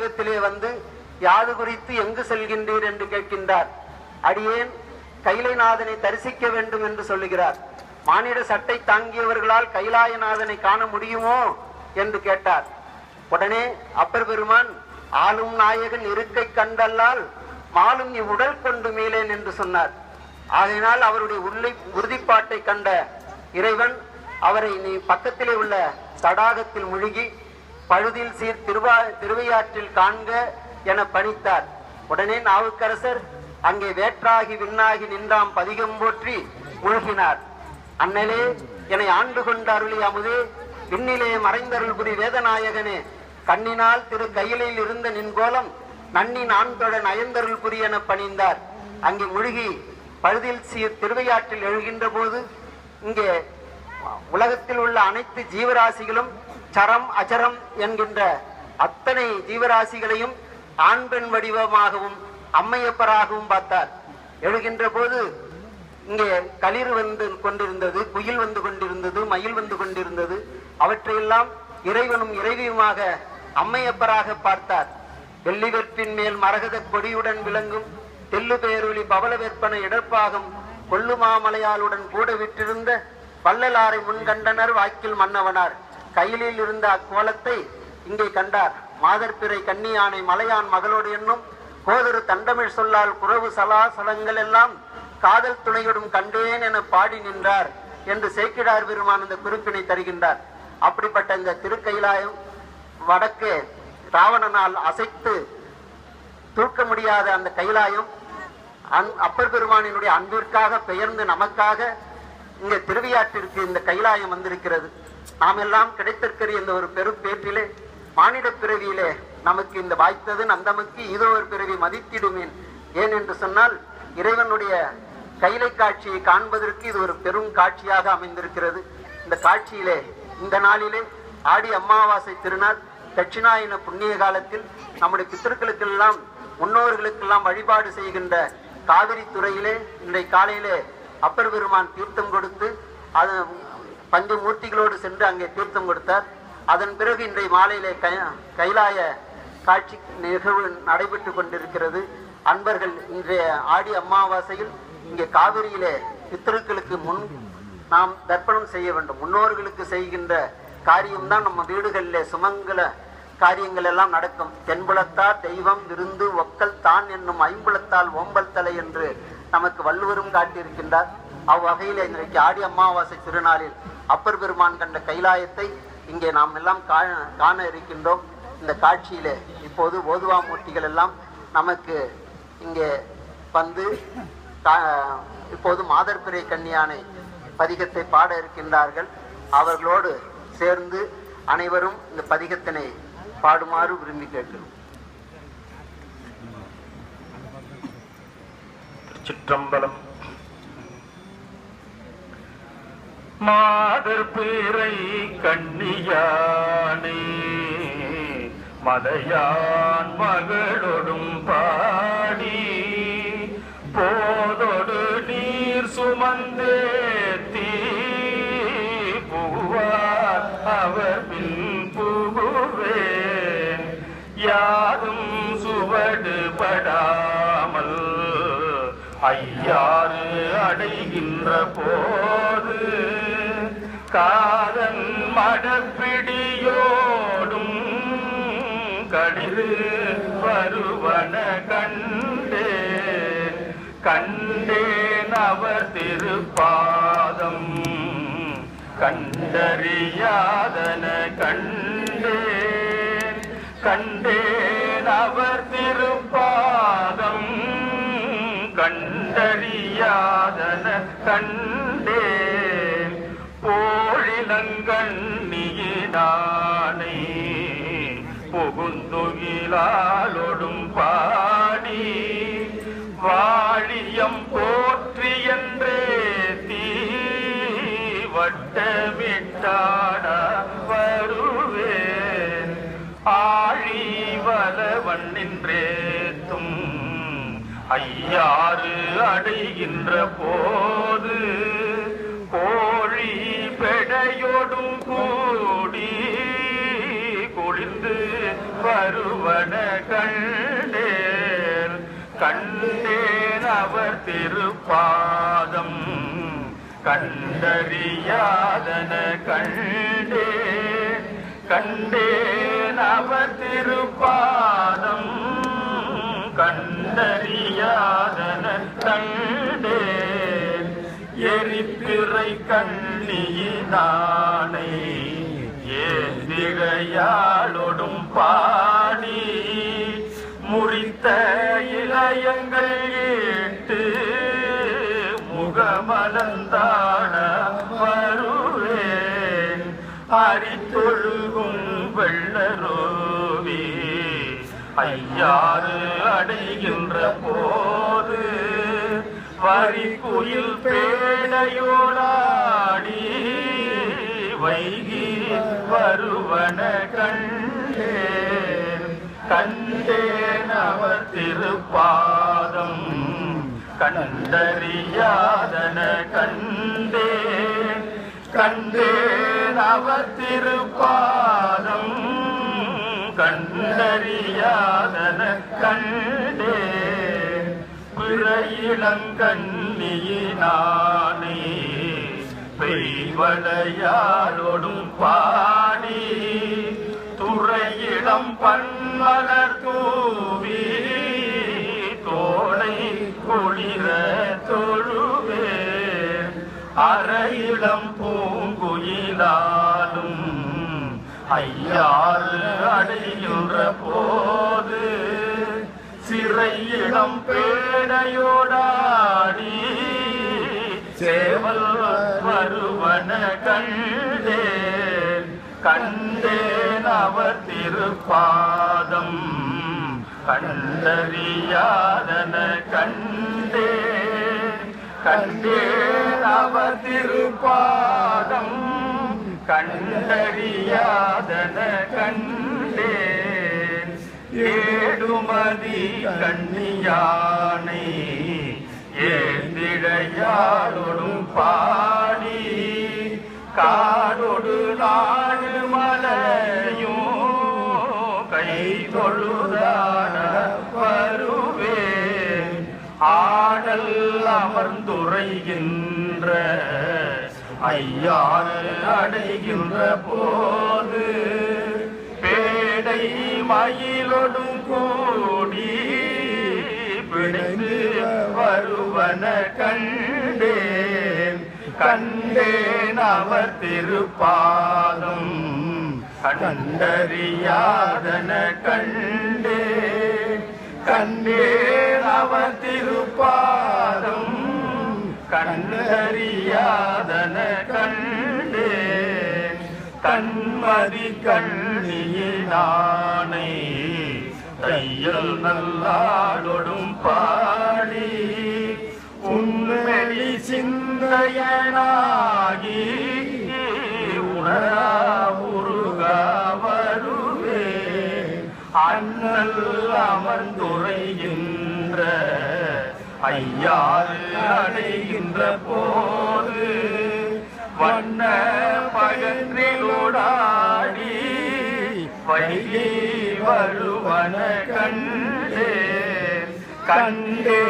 வடிவத்திலே வந்து யாது குறித்து எங்கு செல்கின்றீர் என்று கேட்கின்றார். அடியேன் கைலைநாதனை தரிசிக்க வேண்டும் என்று சொல்லுகிறார். மானிட சட்டை தாங்கியவர்களால் கைலாயநாதனை காண முடியுமோ என்று கேட்டார். உடனே அப்பர் பெருமான், ஆளும் நாயகன் இருக்கை கண்டல்லால் மாலும் இவ்வுடல் கொண்டு மேலேன் என்று சொன்னார். ஆகையினால் அவருடைய உறுதிப்பாட்டை கண்ட இறைவன் அவரை நீ பக்கத்திலே உள்ள தடாகத்தில் முழுகி பழுதில் சீர் திருவையாற்றில் காண்க என பணித்தார். உடனே நாவுக்கரசர் அங்கே வேற்றாகி விண்ணாகி நின்றாம் பதிகம் போற்றி முழுகினார். அண்ணலே என்னை ஆண்டு கொண்ட அருளி அமுதே, விண்ணிலே மறைந்தருள் புரி வேதநாயகனே, கண்ணினால் திரு கையிலில் இருந்த நின்கோலம் நன்னி நான் தொட நயந்தருள் புரி என பணிந்தார். அங்கே முழுகி பழுதில் சீர் திருவையாற்றில் எழுகின்ற போது இங்கே உலகத்தில் உள்ள அனைத்து ஜீவராசிகளும் சரம் அச்சரம் என்கின்ற அத்தனை ஜீவராசிகளையும் ஆண் பெண் வடிவமாகவும் அம்மையப்பராகவும் பார்த்தார். எழுகின்ற போது இங்கே களிர் வந்து கொண்டிருந்தது, குயில் வந்து கொண்டிருந்தது, மயில் வந்து கொண்டிருந்தது. அவற்றையெல்லாம் இறைவனும் இறைவியுமாக அம்மையப்பராக பார்த்தார். வெள்ளி வெற்பின் மேல் மரகத கொடியுடன் விளங்கும் தெல்லு பேரொளி பவள வெற்பன இடர்பாகம் கொல்லுமாமலையாளுடன் கூட விட்டிருந்த வள்ளலாரை முன்கண்டனர் வாக்கில் மன்னவனார். கையிலில் இருந்த அக்கோலத்தை இங்கே கண்டார். மாதர்பிறை கன்னியானை மலையான் மகளோடு என்னும் கோதொரு தண்டமிழ் சொல்லால் குறவு சலாசலங்கள் எல்லாம் காதல் துணையுடன் கண்டேன் என பாடி நின்றார் என்று சேக்கிழார் பெருமான் இந்த குறிப்பினை தருகின்றார். அப்படிப்பட்ட இந்த திருக்கைலாயம் வடக்கே ராவணனால் அசைத்து தூக்க முடியாத அந்த கைலாயம் அப்பர் பெருமானினுடைய அன்பிற்காக பெயர்ந்து நமக்காக இங்கே திருவையாற்றிற்கு இந்த கைலாயம் வந்திருக்கிறது. நாம் எல்லாம் கிடைத்திருக்கிற இந்த ஒரு பெரும் பேற்றிலே மானிட பிறவியிலே நமக்கு இந்த வாய்த்தது நந்தமுக்கு இதோ ஒரு பிறவி மதித்திடுமேன். ஏன் என்று சொன்னால் இறைவனுடைய கைலை காட்சியை காண்பதற்கு இது ஒரு பெரும் காட்சியாக அமைந்திருக்கிறது. இந்த காட்சியிலே இந்த நாளிலே ஆடி அமாவாசை திருநாள் தட்சிணாயன புண்ணிய காலத்தில் நம்முடைய பித்தர்களுக்கெல்லாம் முன்னோர்களுக்கெல்லாம் வழிபாடு செய்கின்ற காவிரி துறையிலே இன்றைய காலையிலே அப்பர் பெருமான் தீர்த்தம் கொடுத்து அது பஞ்சமூர்த்திகளோடு சென்று அங்கே தீர்த்தம் கொடுத்தார். அதன் பிறகு இன்றைய மாலையிலே கைலாய காட்சி நிகழ்வு நடைபெற்று கொண்டிருக்கிறது. அன்பர்கள் இன்றைய ஆடி அமாவாசையில் இங்கே காவிரியிலே பித்தர்களுக்கு முன் நாம் தர்ப்பணம் செய்ய வேண்டும். முன்னோர்களுக்கு செய்கின்ற காரியம்தான் நம்ம வீடுகளிலே சுமங்கல காரியங்கள் எல்லாம் நடக்கும். தென்புலத்தார் தெய்வம் விருந்து ஒக்கல் தான் என்னும் ஐம்புலத்தால் ஓம்பல் தலை என்று நமக்கு வள்ளுவரும் காட்டியிருக்கின்றார். அவ்வகையிலே இன்றைக்கு ஆடி அமாவாசை திருநாளில் அப்பர் பெருமான் கண்ட கைலாயத்தை இங்கே நாம் எல்லாம் காண இருக்கின்றோம். இந்த காட்சியிலே இப்போது ஓதுவா மூர்த்திகள் எல்லாம் நமக்கு இங்கே வந்து இப்போது மாதர்பிறை கன்னியானை பதிகத்தை பாட இருக்கின்றார்கள். அவர்களோடு சேர்ந்து அனைவரும் இந்த பதிகத்தினை பாடுமாறு விரும்பி கேட்கிறோம். சிற்றம்பலம். மாதர்பிறை கன்னியானை மலையான் மகளொடும் பாடி போதொடு நீர் சுமந்தேத்தி புகுவார் அவர் பின் புகுவேன் யாரும் சுவடுபடாமல் ஐயாறு அடைகின்ற போது காதன் மடப்பிடியோடும் கடிது வருவன கண்டேன் கண்டேன் அவர் திருப்பாதம் கண்டறியாதன கண்டேன் கண்டேன் அவர் திருப்பாதம் கண்டறியாதன கண்டேன் போழிலங்கண்ணியினானை புகுந்துகிலாலொடும் பாடி வாழியம் போற்றி என்றே தீ வட்டமிட்டாட வருவேன் ஆழி வலவன் நின்றேத்தும் ஐயாறு அடைகின்ற போது கோழி பெடையோடும் கூடி குளிர்ந்து வருவன அவர் திருப்பாதம் கண்டறியாதன கண்டேன் அவர் திருப்பாதம் கண்டறியாதன கண்டேன் எரிப்பிறை கண்ணியினானை ஏந்திழையாளொடும் பாடி முறித்த இளையங்கள் ஏட்டு முகமலந்தான வருவேன் அரித்தொழுகும் வெள்ளரோவி ஐயாறு அடைகின்ற போது வரி குயில் பேடையோடாடி வைகி வருவன கண்டேன் அவர் திருப்பாதம் கண்டறியாதன கண்டேன் அவர் திருப்பாதம் கண்டறியாதன கண்டேன் பிறையிளங்கண்ணியினானே பெய்வளையாளொடும் பாடி துறையிடம் பன்மலர் தூவி தோளை குளிர தொழுவே அரையிளம் பூங்குயிலாலும் ஐயாறு அடைகின்ற போது சிறையிடம் பேடையோடாடி சேவல் வருவன கண்டேன் அவர் திருப்பாதம் கண்டறியாதன கண்டேன் அவர் திருப்பாதம் கண்டறியாதன கண்டேன் ஏடுமதி கண்ணியானை ஏந்திழையாளொடும் பாடி காடொடு நாடு மலையும் கை தொழுதான வருவேன் ஆடல் அமர்ந்துரைகின்ற ஐயாறு அடைகின்ற போது பேடை மயிலொடும் கூடி பிணைந்து வருவன கண்டேன் அவர் திருப்பாதம் கண்டறியாதன கண்டேன் அவர் திருப்பாதம் கண்டறியாதன தன்மதி கண்ணியினானை தையல் நல்லாடொடும் பாடி உண்மெளி சிந்தையனாகி உணரா உருகா வருவே அண்ணல் அமர்ந்துரைகின்ற ஐயாறு அடைகின்ற போது வண்ண பகன்றிலோடாடி வைகை வருவன கண்டே